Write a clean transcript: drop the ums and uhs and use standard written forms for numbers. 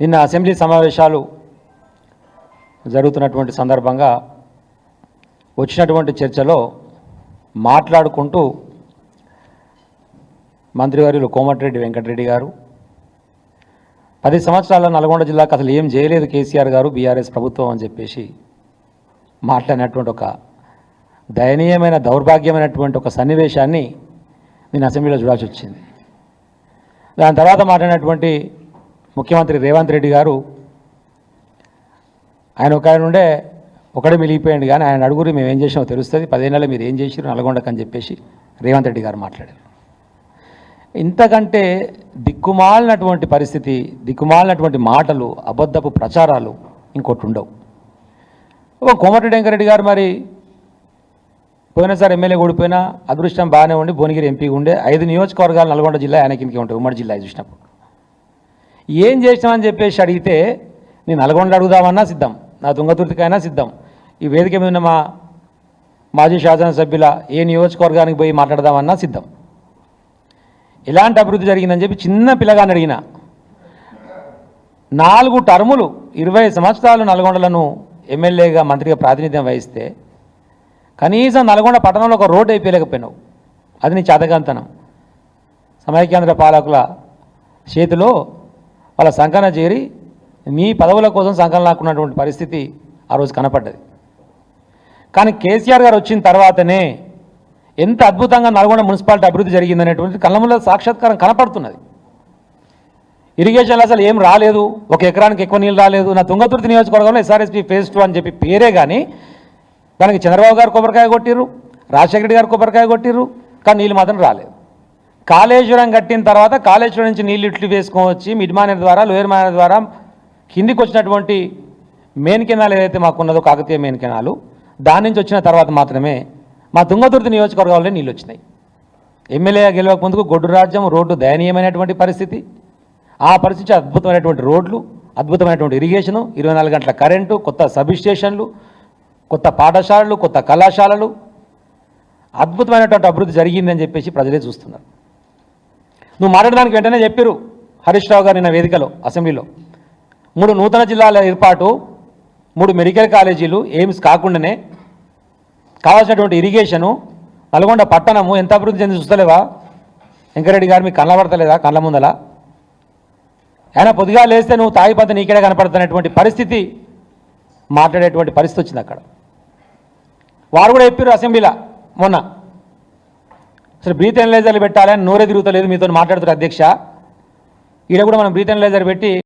నిన్న అసెంబ్లీ సమావేశాలు జరుగుతున్నటువంటి సందర్భంగా వచ్చినటువంటి చర్చలో మాట్లాడుకుంటూ మంత్రివర్యులు కోమటిరెడ్డి వెంకటరెడ్డి గారు 10 సంవత్సరాల నల్గొండ జిల్లాకు అసలు ఏం చేయలేదు కేసీఆర్ గారు బీఆర్ఎస్ ప్రభుత్వం అని చెప్పేసి మాట్లాడినటువంటి ఒక దయనీయమైన దౌర్భాగ్యమైనటువంటి ఒక సన్నివేశాన్ని నేను అసెంబ్లీలో చూడాల్సి వచ్చింది. దాని తర్వాత మాట్లాడినటువంటి ముఖ్యమంత్రి రేవంత్ రెడ్డి గారు ఆయన ఉండే ఒకడే మిలిగిపోయాడు, కానీ ఆయన అడుగురు మేము ఏం చేసామో తెలుస్తుంది, 10 ఏళ్ళలో మీరు ఏం చేసారు నల్గొండకు అని చెప్పేసి రేవంత్ రెడ్డి గారు మాట్లాడారు. ఇంతకంటే దిక్కుమాలినటువంటి పరిస్థితి, దిక్కుమాలినటువంటి మాటలు, అబద్ధపు ప్రచారాలు ఇంకోటి ఉండవు. కోమటిరెడ్డి వెంకరెడ్డి గారు మరి పోయినసారి ఎమ్మెల్యే ఓడిపోయినా అదృష్టం బాగానే ఉండి భువనగిరి ఎంపీ ఉండే 5 నియోజకవర్గాలు నల్గొండ జిల్లా ఆయన కిందకి ఉంటాయి, ఉమ్మడి జిల్లా చూసినప్పుడు. ఏం చేసినామని చెప్పేసి అడిగితే నేను నల్గొండ అడుగుదామన్నా సిద్ధం, నా తుంగతుర్తికైనా సిద్ధం, ఈ వేదిక మీద ఉన్న మా మాజీ శాసనసభ్యుల ఏ నియోజకవర్గానికి పోయి మాట్లాడదామన్నా సిద్ధం. ఎలాంటి అభివృద్ధి జరిగిందని చెప్పి చిన్న పిల్లగాని అడిగిన 4 టర్ములు 20 సంవత్సరాలు నల్గొండలను ఎమ్మెల్యేగా మంత్రిగా ప్రాతినిధ్యం వహిస్తే కనీసం నల్గొండ పట్టణంలో ఒక రోడ్డు అయిపోయలేకపోయినావు. అది నీ చేతకంతనం. సమైక్యాంధ్ర పాలకుల చేతిలో వాళ్ళ సంకన చేరి మీ పదవుల కోసం సంకలనం లాక్కున్నటువంటి పరిస్థితి ఆ రోజు కనపడ్డది. కానీ కేసీఆర్ గారు వచ్చిన తర్వాతనే ఎంత అద్భుతంగా నల్గొండ మున్సిపాలిటీ అభివృద్ధి జరిగిందనేటువంటి కళ్ళములో సాక్షాత్కారం కనపడుతున్నది. ఇరిగేషన్లు అసలు ఏం రాలేదు, 1 ఎకరానికి ఎక్కువ నీళ్ళు రాలేదు. నా తుంగతుర్తి నియోజకవర్గంలో ఎస్ఆర్ఎస్పీ ఫేజ్ 2 అని చెప్పి పేరే, కానీ దానికి చంద్రబాబు గారు కొబ్బరికాయ కొట్టిర్రు, రాజశేఖర రెడ్డి గారు కొబ్బరికాయ కొట్టిర్రు, కానీ నీళ్ళు మాత్రం రాలేదు. కాళేశ్వరం కట్టిన తర్వాత కాళేశ్వరం నుంచి నీళ్ళు ఇట్లు వేసుకోవచ్చి మిడ్ మానేర్ ద్వారా లోయర్ మానేర్ ద్వారా కిందికి వచ్చినటువంటి మెయిన్ కెనాల్ ఏదైతే మాకున్నదో కాకతీయ మెయిన్ కెనాలు, దాని నుంచి వచ్చిన తర్వాత మాత్రమే మా తుంగతుర్తి నియోజకవర్గాల్లో నీళ్ళు వచ్చినాయి. ఎమ్మెల్యే గెలవక ముందుకు గొడ్డు రాజ్యం, రోడ్డు దయనీయమైనటువంటి పరిస్థితి. ఆ పరిస్థితి అద్భుతమైనటువంటి రోడ్లు, అద్భుతమైనటువంటి ఇరిగేషను, 24 గంటల కరెంటు, కొత్త సబ్ స్టేషన్లు, కొత్త పాఠశాలలు, కొత్త కళాశాలలు, అద్భుతమైనటువంటి అభివృద్ధి జరిగిందని చెప్పేసి ప్రజలే చూస్తున్నారు. నువ్వు మాట్లాడడానికి వెంటనే చెప్పారు హరీష్ రావు గారు నిన్న వేదికలో అసెంబ్లీలో 3 నూతన జిల్లాల ఏర్పాటు, 3 మెడికల్ కాలేజీలు, ఎయిమ్స్ కాకుండానే కావాల్సినటువంటి ఇరిగేషను, నల్గొండ పట్టణము ఎంత అభివృద్ధి చెంది చూస్తలేవా వెంకరెడ్డి గారు? మీకు కనబడతలేదా కళ్ళ ముందల? ఆయన పొద్దుగా లేస్తే నువ్వు తాగిపోతే నీకేడే కనపడుతున్నటువంటి పరిస్థితి, మాట్లాడేటువంటి పరిస్థితి వచ్చింది అక్కడ. వారు కూడా చెప్పారు అసెంబ్లీలో మొన్న, అసలు బ్రీత్ ఎనలైజర్లు పెట్టాలని నోరే తిరుగుతలేదు మీతో మాట్లాడుతున్నారు అధ్యక్ష. ఈడ కూడా మనం బ్రీత్ ఎనలైజర్ పెట్టి